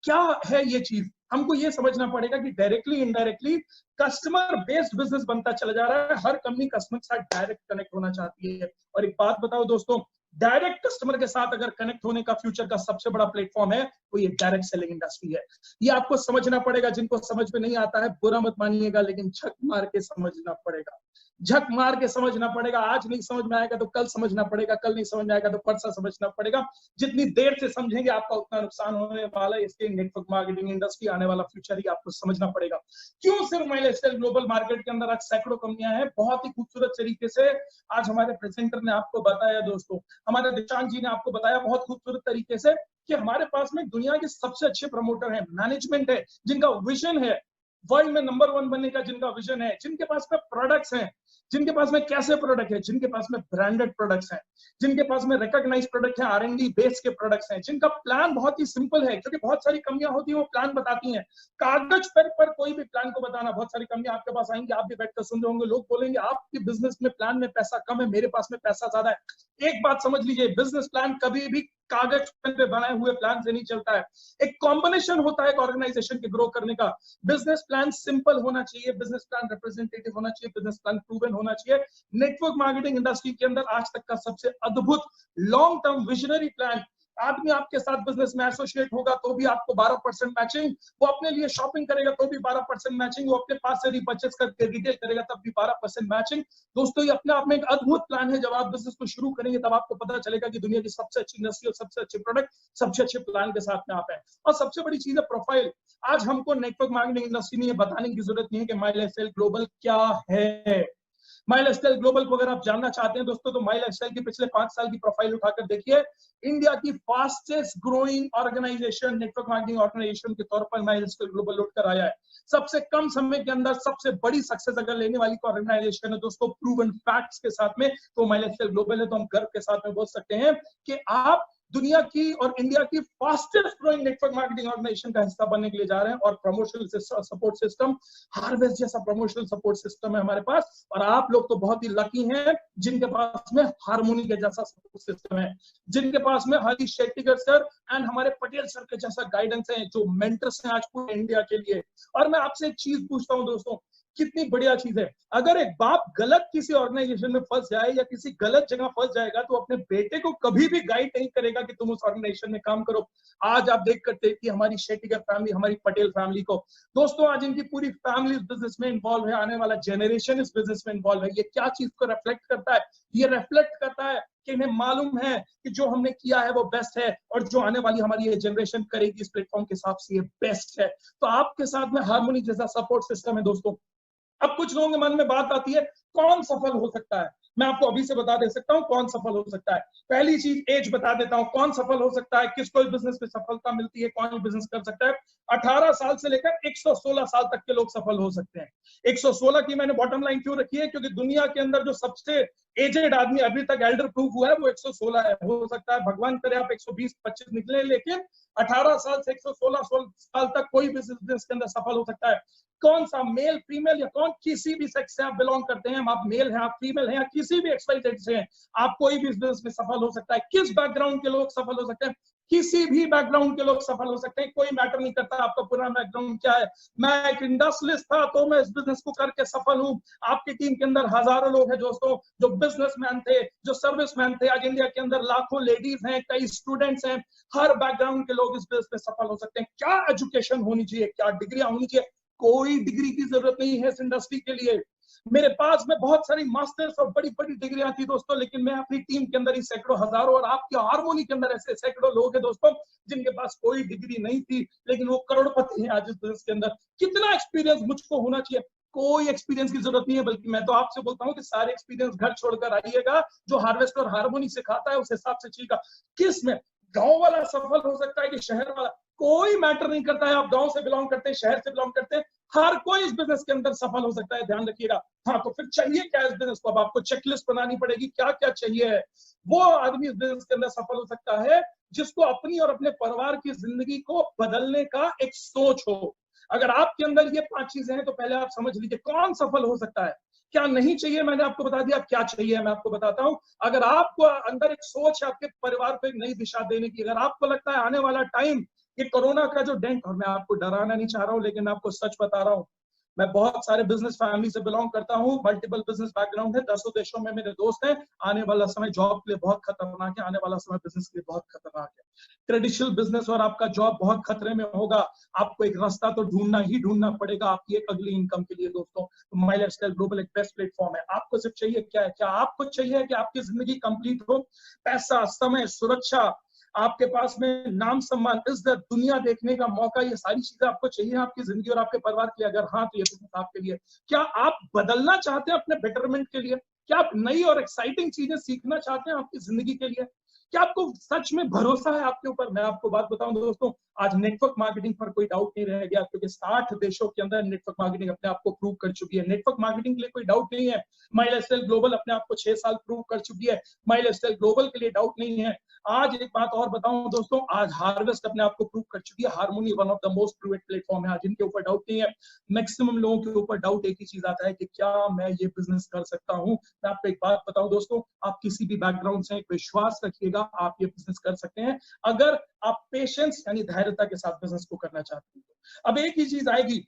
क्या है ये चीज? हमको ये समझना पड़ेगा कि directly indirectly customer based business बनता चला जा रहा है। हर कंपनी कस्टमर के साथ डायरेक्ट कनेक्ट होना चाहती है। और एक बात बताओ दोस्तों, डायरेक्ट कस्टमर के साथ अगर कनेक्ट होने का फ्यूचर का सबसे बड़ा प्लेटफॉर्म है तो ये डायरेक्ट सेलिंग इंडस्ट्री है। ये आपको समझना पड़ेगा। जिनको समझ में नहीं आता है बुरा मत मानिएगा, लेकिन झक मार के समझना पड़ेगा, झक मार के समझना पड़ेगा। आज नहीं समझ में आएगा तो कल समझना पड़ेगा, कल नहीं समझ में आएगा तो परसों समझना पड़ेगा। जितनी देर से समझेंगे आपका उतना नुकसान होने वाला है। इसके नेटवर्क मार्केटिंग इंडस्ट्री आने वाला फ्यूचर ही आपको समझना पड़ेगा। क्यों सिर्फ माई लाइफस्टाइल ग्लोबल मार्केट के अंदर आज सैकड़ों कंपनियां हैं। बहुत ही खूबसूरत तरीके से आज हमारे प्रेजेंटर ने आपको बताया दोस्तों, हमारे दिशांत जी ने आपको बताया बहुत खूबसूरत तरीके से कि हमारे पास में दुनिया के सबसे अच्छे प्रमोटर हैं, मैनेजमेंट है, जिनका विजन है वर्ल्ड में नंबर 1 बनने का, जिनका विजन है, जिनके पास में प्रोडक्ट्स हैं, जिनके पास में कैसे प्रोडक्ट है, जिनके पास में ब्रांडेड प्रोडक्ट्स हैं, जिनके पास में रिकॉग्नाइज्ड प्रोडक्ट है, R&D बेस के प्रोडक्ट्स हैं, जिनका प्लान बहुत ही सिंपल है। क्योंकि बहुत सारी कंपनियां होती हैं वो प्लान बताती हैं, कागज पर कोई भी प्लान को बताना। बहुत सारी कंपनियां आपके पास आएंगी, आप भी बैठकर सुन रहे होंगे, लोग बोलेंगे आपके बिजनेस में प्लान में पैसा कम है, मेरे पास में पैसा ज्यादा है। एक बात समझ लीजिए, बिजनेस प्लान कभी भी कागज पे बनाए हुए प्लान से नहीं चलता है। एक कॉम्बिनेशन होता है एक ऑर्गेनाइजेशन के ग्रो करने का। बिजनेस प्लान सिंपल होना चाहिए, बिजनेस प्लान रिप्रेजेंटेटिव होना चाहिए, बिजनेस प्लान प्रूवन होना चाहिए। नेटवर्क मार्केटिंग इंडस्ट्री के अंदर आज तक का सबसे अद्भुत लॉन्ग टर्म विजनरी प्लान, आदमी आपके साथ बिजनेस में एसोसिएट होगा तो भी आपको 12% मैचिंग, वो अपने लिए शॉपिंग करेगा तो भी 12% मैचिंग, वो अपने पास से रिपर्चेस करके रिटेल करेगा तब भी 12% मैचिंग। दोस्तों ये अपने आप में एक अद्भुत प्लान है। जब आप बिजनेस को शुरू करेंगे तब आपको पता चलेगा कि दुनिया की सबसे अच्छी इंडस्ट्री और सबसे अच्छे प्रोडक्ट सबसे अच्छे प्लान के साथ में आप हैं। और सबसे बड़ी चीज है प्रोफाइल। आज हमको नेटवर्क मार्केटिंग इंडस्ट्री में ये बताने की जरूरत नहीं है कि माई लाइफस्टाइल ग्लोबल क्या है। माई लाइफस्टाइल ग्लोबल को अगर आप जानना चाहते हैं दोस्तों तो माई लाइफस्टाइल की पिछले 5 साल की प्रोफाइल उठाकर देखिए। इंडिया की fastest growing organisation, network marketing organisation के तौर पर माई लाइफस्टाइल ग्लोबल उठकर आया है। सबसे कम समय के अंदर सबसे बड़ी सक्सेस अगर लेने वाली ऑर्गेनाइजेशन है दोस्तों प्रूवन फैक्ट्स के साथ में तो माई लाइफस्टाइल ग्लोबल है। तो हम गर्व के साथ में बोल सकते हैं कि आप दुनिया की और इंडिया की fastest growing network marketing organisation का हिस्सा बनने के लिए जा रहे हैं। और प्रमोशनल सपोर्ट सिस्टम, हार्वेस्ट जैसा प्रमोशनल सपोर्ट सिस्टम है हमारे पास। और आप लोग तो बहुत ही लकी हैं जिनके पास में हार्मोनी के जैसा सपोर्ट सिस्टम है, जिनके पास में हरीश शेट्टीकर सर एंड हमारे पटेल सर के जैसा गाइडेंस है, जो मेंटर्स हैं आज पूरे इंडिया के लिए। और मैं आपसे एक चीज पूछता हूं दोस्तों, कितनी बढ़िया चीज है, अगर एक बाप गलत किसी ऑर्गेनाइजेशन में फंस जाए या किसी गलत जगह फंस जाएगा तो अपने बेटे को कभी भी गाइड नहीं करेगा कि तुम उस ऑर्गेनाइजेशन में काम करो। आज आप देख करते कि हमारी शेट्टीकर फैमिली, हमारी पटेल फैमिली को दोस्तों आज इनकी पूरी फैमिली इस बिजनेस में इन्वॉल्व है, आने वाला जनरेशन इस बिजनेस में इन्वॉल्व है। ये क्या चीज को रिफ्लेक्ट करता है? ये रिफ्लेक्ट करता है कि इन्हें मालूम है कि जो हमने किया है वो बेस्ट है और जो आने वाली हमारी ये जनरेशन करेगी इस प्लेटफॉर्म के हिसाब से ये बेस्ट है। तो आपके साथ में हार्मोनी जैसा सपोर्ट सिस्टम है दोस्तों। अब कुछ लोगों के मन में बात आती है कौन सफल हो सकता है। मैं आपको अभी से बता दे सकता हूं कौन सफल हो सकता है। पहली चीज एज बता देता हूं, कौन सफल हो सकता है, किसको इस बिजनेस में सफलता मिलती है, कौन बिजनेस कर सकता है। 18 साल से लेकर 116 साल तक के लोग सफल हो सकते हैं। 116 की मैंने बॉटम लाइन क्यों रखी है, क्योंकि दुनिया के अंदर जो सबसे एजेड आदमी अभी तक एल्डर प्रूफ हुआ है वो 116 है। हो सकता है भगवान करे आप 120-25 निकले, लेकिन 18 साल से 116 साल तक कोई भी बिजनेस के अंदर सफल हो सकता है। कौन सा, मेल फीमेल या कौन, किसी भी सेक्स से आप बिलोंग करते हैं, आप मेल हैं, आप फीमेल हैं, या किसी भी XYZ से हैं, आप कोई भी बिजनेस में सफल हो सकता है। किस बैकग्राउंड के लोग सफल हो सकते हैं? किसी भी बैकग्राउंड के लोग सफल हो सकते हैं, कोई मैटर नहीं करता आपका पुराना बैकग्राउंड क्या है। मैं एक इंडस्ट्रियलिस्ट था तो मैं इस बिजनेस को करके सफल हूं। आपकी टीम के अंदर हजारों लोग हैं दोस्तों जो बिजनेसमैन थे, जो सर्विसमैन थे। आज इंडिया के अंदर लाखों लेडीज हैं, कई स्टूडेंट्स हैं, हर बैकग्राउंड के लोग इस बिजनेस में सफल हो सकते हैं। क्या एजुकेशन होनी चाहिए, क्या डिग्रियां होनी चाहिए? कोई डिग्री की जरूरत नहीं है इस इंडस्ट्री के लिए। मेरे पास में बहुत सारी मास्टर्स और बड़ी बड़ी डिग्रियां थी दोस्तों, लेकिन मैं अपनी टीम के अंदर ही सैकड़ों हजारों, और आपके हार्मोनी के अंदर ऐसे सैकड़ों लोग हैं दोस्तों जिनके पास कोई डिग्री नहीं थी लेकिन वो करोड़पति हैं आज इस बिजनेस के अंदर। कितना एक्सपीरियंस मुझको होना चाहिए? कोई एक्सपीरियंस की जरूरत नहीं है, बल्कि मैं तो आपसे बोलता हूँ कि सारे एक्सपीरियंस घर छोड़कर आइएगा। जो हार्वेस्ट और हार्मोनी सिखाता है उस हिसाब से चाहिएगा। किस में गांव वाला सफल हो सकता है कि शहर वाला, कोई मैटर नहीं करता है। आप गांव से बिलोंग करते हैं, शहर से बिलोंग करते हैं, हर कोई इस बिजनेस के अंदर सफल हो सकता है, ध्यान रखिएगा। हाँ, तो फिर चाहिए क्या इस बिजनेस को? अब आपको चेकलिस्ट बनानी पड़ेगी, क्या क्या चाहिए है। वो आदमी इस बिजनेस के अंदर सफल हो सकता है जिसको अपनी और अपने परिवार की जिंदगी को बदलने का एक सोच हो। अगर आपके अंदर ये 5 चीजें हैं तो पहले आप समझ लीजिए कौन सफल हो सकता है। क्या नहीं चाहिए मैंने आपको बता दिया, क्या चाहिए मैं आपको बताता हूं। अगर आपको अंदर एक सोच है आपके परिवार को एक नई दिशा देने की, अगर आपको लगता है आने वाला टाइम, ये कोरोना का जो डेंट, और मैं आपको डराना नहीं चाह रहा हूं लेकिन मैं आपको सच बता रहा हूं, मैं बहुत सारे बिजनेस फैमिली से बिलोंग करता हूं, मल्टीपल बिजनेस बैकग्राउंड है, 10 देशों में मेरे दोस्त हैं। आने वाला समय जॉब के लिए बहुत खतरनाक है, आने वाला समय बिजनेस के लिए बहुत खतरनाक है। ट्रेडिशनल बिजनेस और आपका जॉब बहुत खतरे में होगा। आपको एक रास्ता तो ढूंढना ही ढूंढना पड़ेगा आपकी एक अगली इनकम के लिए दोस्तों। माई लाइफस्टाइल ग्लोबल एक बेस्ट प्लेटफॉर्म है। आपको सिर्फ चाहिए क्या है? क्या आपको चाहिए कि आपकी जिंदगी कंप्लीट हो? पैसा, समय, सुरक्षा, आपके पास में नाम, सम्मान, इज्जत, दुनिया देखने का मौका, ये सारी चीजें आपको चाहिए आपकी जिंदगी और आपके परिवार के लिए? अगर हाँ तो ये बिजनेस आपके लिए। क्या आप बदलना चाहते हैं अपने बेटरमेंट के लिए? क्या आप नई और एक्साइटिंग चीजें सीखना चाहते हैं आपकी जिंदगी के लिए? क्या आपको सच में भरोसा है आपके ऊपर? मैं आपको बात बताऊं दोस्तों, आज नेटवर्क मार्केटिंग पर कोई डाउट नहीं रह गया, क्योंकि 60 देशों के अंदर नेटवर्क मार्केटिंग अपने आप को प्रूव कर चुकी है। नेटवर्क मार्केटिंग के लिए कोई डाउट नहीं है। माई लाइफस्टाइल ग्लोबल अपने आप को 6 साल प्रूव कर चुकी है। माई लाइफस्टाइल ग्लोबल के लिए डाउट नहीं है। आज एक बात और बताऊं दोस्तों, आज हार्वेस्ट अपने आप को प्रूव कर चुकी है। Harmony one of the most प्रूवेड platform है, आज इनके ऊपर डाउट नहीं है। मैक्सिमम लोगों के ऊपर डाउट एक ही चीज आता है कि क्या मैं ये बिजनेस कर सकता हूं। मैं आपको एक बात बताऊं दोस्तों, आप किसी भी बैकग्राउंड से एक विश्वास रखिएगा, आप ये बिजनेस कर सकते हैं अगर आप पेशेंस यानी धैर्यता के साथ बिजनेस को करना चाहते हैं। अब एक ही चीज आएगी,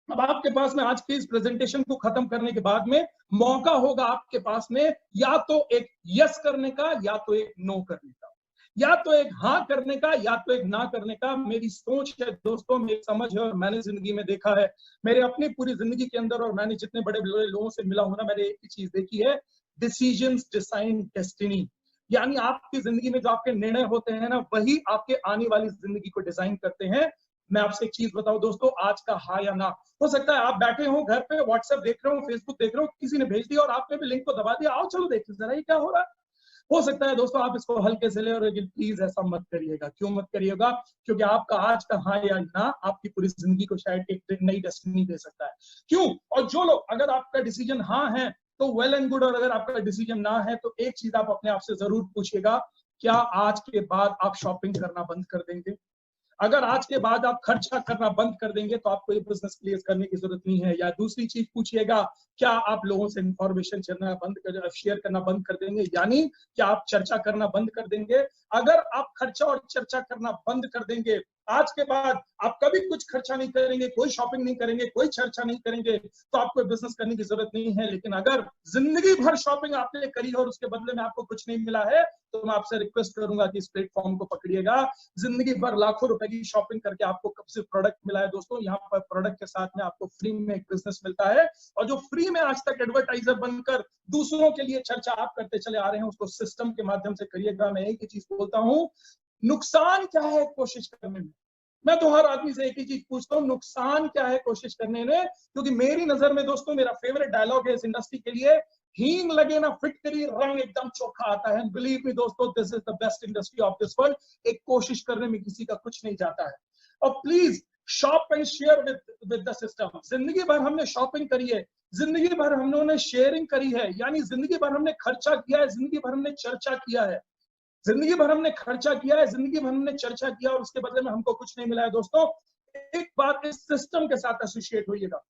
अब आपके पास में आज के इस प्रेजेंटेशन को खत्म करने के बाद में मौका होगा आपके पास में या तो एक यस करने का या तो एक नो करने का, या तो एक हाँ करने का या तो एक ना करने का। मेरी सोच है दोस्तों, मेरी समझ है और मैंने जिंदगी में देखा है, मेरे अपनी पूरी जिंदगी के अंदर, और मैंने जितने बड़े बड़े लोगों से मिला हूं ना, मैंने एक ही चीज देखी है, डिसीजंस डिसाइड डेस्टिनी। यानी आपकी जिंदगी में जो आपके निर्णय होते हैं ना, वही आपके आने वाली जिंदगी को डिजाइन करते हैं। मैं आपसे एक चीज बताऊं दोस्तों, आज का हाँ या ना, हो सकता है आप बैठे हो घर पे, व्हाट्सएप देख रहे हो, फेसबुक देख रहे हो, किसी ने भेज दिया और आपने भी लिंक को दबा दिया, आओ चलो देख जरा ये क्या हो रहा है। हो सकता है दोस्तों आप इसको हल्के से ले, और प्लीज ऐसा मत करिएगा। क्यों मत करिएगा? क्योंकि आपका आज का हाँ या ना आपकी पूरी जिंदगी को शायद एक नई डेस्टिनी दे सकता है। क्यों? और जो लोग, अगर आपका डिसीजन हाँ है तो वेल एंड गुड, और अगर आपका डिसीजन ना है तो एक चीज आप अपने आप से जरूर पूछिएगा, क्या आज के बाद आप शॉपिंग करना बंद कर देंगे? अगर आज के बाद आप खर्चा करना बंद कर देंगे तो आपको ये बिजनेस क्लियर करने की जरूरत नहीं है। या दूसरी चीज पूछिएगा, क्या आप लोगों से इंफॉर्मेशन शेयर करना बंद कर देंगे, यानी क्या आप चर्चा करना बंद कर देंगे? अगर आप खर्चा और चर्चा करना बंद कर देंगे, आज के बाद आप कभी कुछ खर्चा नहीं करेंगे, कोई शॉपिंग नहीं करेंगे, कोई चर्चा नहीं करेंगे, तो आपको बिजनेस करने की जरूरत नहीं है। लेकिन अगर जिंदगी भर शॉपिंग आपने करी और उसके बदले में आपको कुछ नहीं मिला है, तो मैं आपसे रिक्वेस्ट करूंगा कि इस प्लेटफॉर्म को पकड़िएगा। जिंदगी भर लाखों रुपए की शॉपिंग करके आपको कब से प्रोडक्ट मिला है दोस्तों? यहाँ पर प्रोडक्ट के साथ में आपको फ्री में एक बिजनेस मिलता है, और जो फ्री में आज तक एडवर्टाइजर बनकर दूसरों के लिए चर्चा आप करते चले आ रहे हैं, उसको सिस्टम के माध्यम से करिएगा। मैं एक ही चीज बोलता हूँ, नुकसान क्या है कोशिश करने में? मैं तो हर आदमी से एक ही चीज पूछता हूँ, नुकसान क्या है कोशिश करने में? क्योंकि मेरी नजर में दोस्तों, मेरा फेवरेट डायलॉग है इस इंडस्ट्री के लिए, हींग लगे ना फिटकरी, रंग एकदम चोखा आता है। बिलीव मी दोस्तों, this is the best industry of this world. एक कोशिश करने में किसी का कुछ नहीं जाता है। और please shop and share with the system. जिंदगी भर हमने शॉपिंग करी है, जिंदगी भर हमने शेयरिंग करी है, यानी जिंदगी भर हमने खर्चा किया है, जिंदगी भर हमने चर्चा किया है, जिंदगी भर हमने खर्चा किया है, जिंदगी भर हमने चर्चा किया, और उसके बदले में हमको कुछ नहीं मिला है दोस्तों। एक बार इस सिस्टम के साथ एसोसिएट होइएगा,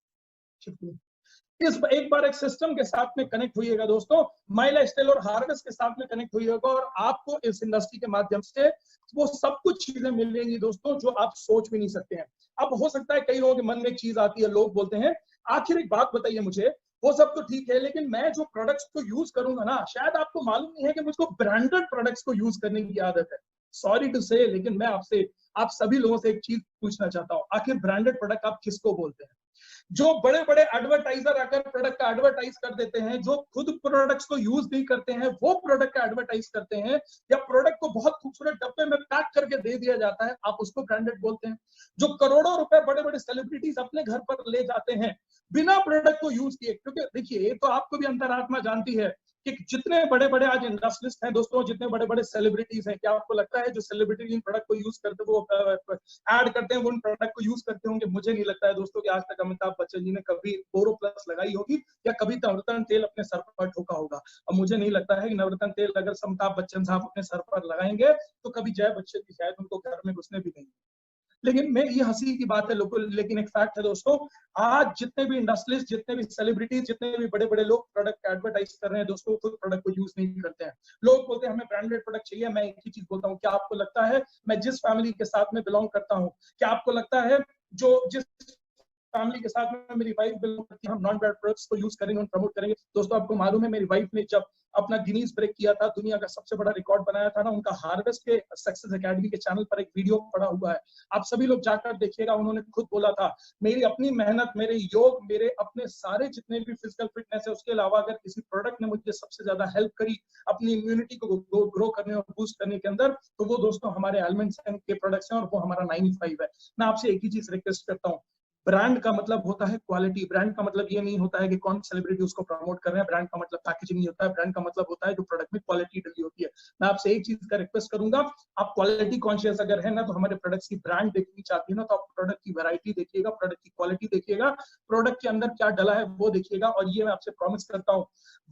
इस एक बार एक सिस्टम के साथ में कनेक्ट होइएगा दोस्तों, माई लाइफस्टाइल और हार्वेस्ट के साथ में कनेक्ट होइएगा, और आपको इस इंडस्ट्री के माध्यम से वो सब कुछ चीजें मिलेंगी दोस्तों जो आप सोच भी नहीं सकते हैं। अब हो सकता है कई लोगों के मन में एक चीज आती है, लोग बोलते हैं आखिर एक बात बताइए मुझे, वो सब तो ठीक है लेकिन मैं जो प्रोडक्ट्स को यूज करूंगा ना, शायद आपको मालूम नहीं है कि मुझको ब्रांडेड प्रोडक्ट्स को यूज करने की आदत है। सॉरी टू से, लेकिन मैं आपसे, आप सभी लोगों से एक चीज पूछना चाहता हूं, आखिर ब्रांडेड प्रोडक्ट आप किसको बोलते हैं? जो बड़े बड़े एडवर्टाइजर आकर प्रोडक्ट का एडवर्टाइज कर देते हैं, जो खुद प्रोडक्ट्स को यूज नहीं करते हैं, वो प्रोडक्ट का एडवर्टाइज करते हैं, या प्रोडक्ट को बहुत खूबसूरत डब्बे में पैक करके दे दिया जाता है, आप उसको ब्रांडेड बोलते हैं। जो करोड़ों रुपए बड़े बड़े सेलिब्रिटीज अपने घर पर ले जाते हैं बिना प्रोडक्ट को यूज किए, क्योंकि देखिए ये तो आपको भी अंतरात्मा जानती है कि जितने बड़े बड़े आज इंडस्ट्रियलिस्ट हैं दोस्तों, जितने बड़े बड़े सेलिब्रिटीज हैं, क्या आपको लगता है जो सेलिब्रिटी इन प्रोडक्ट को यूज करते वो ऐड करते हैं, वो उन प्रोडक्ट को यूज करते होंगे? मुझे नहीं लगता है दोस्तों कि आज तक अमिताभ बच्चन जी ने कभी बोरो प्लस लगाई होगी या कभी नवरत्न तेल अपने सर पर ठोका होगा। और मुझे नहीं लगता है कि नवरत्न तेल अगर अमिताभ बच्चन साहब अपने सर पर लगाएंगे तो कभी जय बच्चन की शायद उनको घर में घुसने भी नहीं। लेकिन मैं, ये हंसी की बात है लोगों, लेकिन एक फैक्ट है दोस्तों, आज जितने भी इंडस्ट्रियलिस्ट, जितने भी सेलिब्रिटीज, जितने भी बड़े बड़े लोग प्रोडक्ट एडवर्टाइज कर रहे हैं दोस्तों, खुद प्रोडक्ट को यूज नहीं करते हैं। लोग बोलते हैं हमें ब्रांडेड प्रोडक्ट चाहिए। मैं एक ही चीज बोलता हूँ, क्या आपको लगता है, मैं जिस फैमिली के साथ में बिलोंग करता हूँ, क्या आपको लगता है जो जिस फैमिली के साथ में मेरी वाइफ बिलोंग करती है, हम नॉन ब्रांड प्रोडक्ट्स को यूज करेंगे, प्रमोट करेंगे? दोस्तों आपको मालूम है मेरी वाइफ ने जब अपना गिनीज ब्रेक किया था, दुनिया का सबसे बड़ा रिकॉर्ड बनाया था ना, उनका हार्वेस्ट के सक्सेस एकेडमी के चैनल पर एक वीडियो पड़ा हुआ है, आप सभी लोग जाकर देखिएगा। उन्होंने खुद बोला था, मेरी अपनी मेहनत, मेरे योग, मेरे अपने सारे जितने भी फिजिकल फिटनेस है, उसके अलावा अगर किसी प्रोडक्ट ने मुझे सबसे ज्यादा हेल्प करी अपनी इम्यूनिटी को ग्रो करने और बूस्ट करने के अंदर, तो वो दोस्तों हमारे एलिमेंट्स के प्रोडक्ट्स हैं, और वो हमारा 95 है। मैं आपसे एक ही चीज रिक्वेस्ट करता हूँ, ब्रांड का मतलब होता है क्वालिटी। ब्रांड का मतलब ये नहीं होता है कि कौन सेलिब्रिटी उसको प्रमोट कर रहे हैं। ब्रांड का मतलब पैकेजिंग नहीं होता है। ब्रांड का मतलब होता है जो प्रोडक्ट में क्वालिटी डली होती है। मैं आपसे एक चीज का रिक्वेस्ट करूंगा, आप क्वालिटी कॉन्शियस अगर है ना, तो हमारे प्रोडक्ट्स की ब्रांड देखनी चाहती है ना, तो आप प्रोडक्ट की वैरायटी देखिएगा, प्रोडक्ट की क्वालिटी देखिएगा, प्रोडक्ट के अंदर क्या डला है वो देखिएगा। और ये मैं आपसे प्रॉमिस करता हूँ,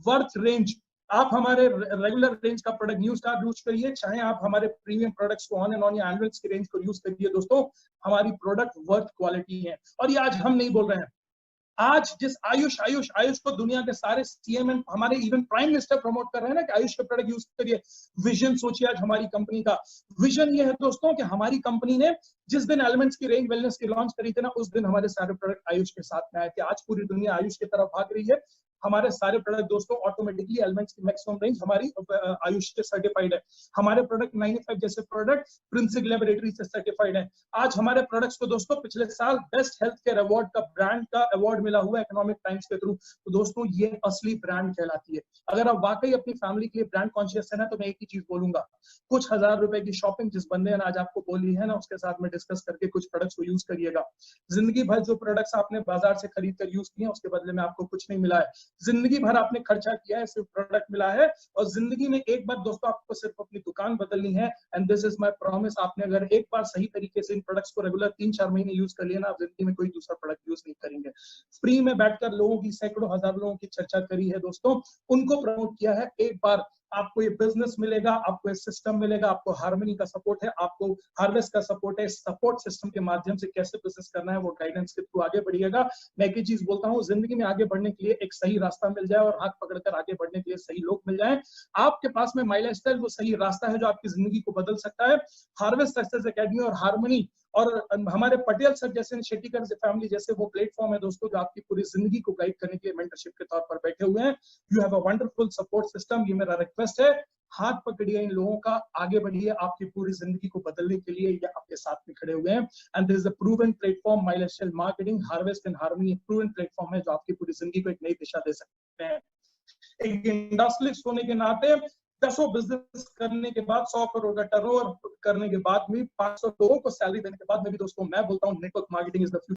वर्थ रेंज, आप हमारे रेगुलर रेंज का प्रोडक्ट न्यू स्टार यूज करिए, चाहे आप हमारे प्रीमियम प्रोडक्ट्स को ऑन एंड ऑन या एनुअल्स की रेंज को यूज करिए दोस्तों, हमारी प्रोडक्ट वर्थ क्वालिटी है। और ये आज हम नहीं बोल रहे हैं, आज जिस आयुष को दुनिया के सारे सीएम, हमारे इवन प्राइम मिनिस्टर प्रमोट कर रहे हैं ना कि आयुष के प्रोडक्ट यूज करिए। विजन सोचिए, आज हमारी कंपनी का विजन ये है दोस्तों कि हमारी कंपनी ने जिस दिन एलिमेंट्स की रेंज वेलनेस की लॉन्च करी थी ना, उस दिन हमारे सारे प्रोडक्ट आयुष के साथ में आए थे। आज पूरी दुनिया आयुष की तरफ भाग रही है। हमारे सारे प्रोडक्ट दोस्तों ऑटोमेटिकली एलिमेंट्स की मैक्सिमम रेंज हमारी आयुष से सर्टिफाइड है। हमारे प्रोडक्ट 95 जैसे प्रोडक्ट प्रिंसिक लेबोरेटरी से सर्टिफाइड है। आज हमारे प्रोडक्ट्स को दोस्तों पिछले साल बेस्ट हेल्थ केयर अवार्ड का ब्रांड का अवार्ड मिला हुआ है इकोनॉमिक टाइम्स के थ्रू। तो दोस्तों ये असली ब्रांड कहलाती है। अगर आप वाकई अपनी फैमिली के लिए ब्रांड कॉन्शियस है ना, तो मैं एक ही चीज बोलूंगा, कुछ हजार रुपए की शॉपिंग जिस बंदे ने आज आपको बोली है ना, उसके साथ में डिस्कस करके कुछ प्रोडक्ट्स को यूज करिएगा। जिंदगी भर जो प्रोडक्ट्स आपने बाजार से खरीद कर यूज किए, उसके बदले में आपको कुछ नहीं मिला है। जिंदगी भर आपने खर्चा किया है, सिर्फ प्रोडक्ट मिला है। और जिंदगी में एक बार दोस्तों आपको सिर्फ अपनी दुकान बदलनी है, and this is my promise. आपने अगर एक बार सही तरीके से इन प्रोडक्ट्स को रेगुलर 3-4 महीने यूज कर लिया ना, आप जिंदगी में कोई दूसरा प्रोडक्ट यूज नहीं करेंगे। फ्री में बैठकर लोगों की, सैकड़ों हजार लोगों की चर्चा करी है दोस्तों, उनको प्रमोट किया है। एक बार आपको ये बिजनेस मिलेगा, आपको ये सिस्टम मिलेगा, आपको हार्मनी का सपोर्ट है, आपको हार्वेस्ट का सपोर्ट है। सपोर्ट सिस्टम के माध्यम से कैसे बिजनेस करना है वो गाइडेंस के थ्रू आगे बढ़िएगा। मैं एक ही चीज बोलता हूँ, जिंदगी में आगे बढ़ने के लिए एक सही रास्ता मिल जाए और हाथ पकड़कर आगे बढ़ने के लिए सही लोग मिल जाए। आपके पास में माई लाइफस्टाइल वो सही रास्ता है जो आपकी जिंदगी को बदल सकता है। हार्वेस्ट सक्सेस एकेडमी और हार्मनी और हमारे पटेल सर जैसे, शेट्टीकर फैमिली जैसे वो प्लेटफॉर्म है दोस्तों, जो आपकी पूरी जिंदगी को गाइड करने के लिए मेंटरशिप के तौर पर बैठे हुए हैं। You have a wonderful support system. ये मेरा रिक्वेस्ट है, हाथ पकड़िए इन लोगों का, आगे बढ़िए। आपकी पूरी जिंदगी को बदलने के लिए ये आपके साथ में खड़े हुए हैं। And this is a proven platform, my lifestyle marketing, harvest and harmony एक प्रूवन प्लेटफॉर्म है जो आपकी पूरी जिंदगी को एक नई दिशा दे सकते हैं। एक इंडस्ट्रियलिस्ट होने के नाते 10 बिजनेस करने के बाद, 100 करोड़ का टर्नओवर करने के बाद भी, 500 लोगों को सैलरी देने के बाद में भी दोस्तों मैं बोलता हूँ network marketing is the future.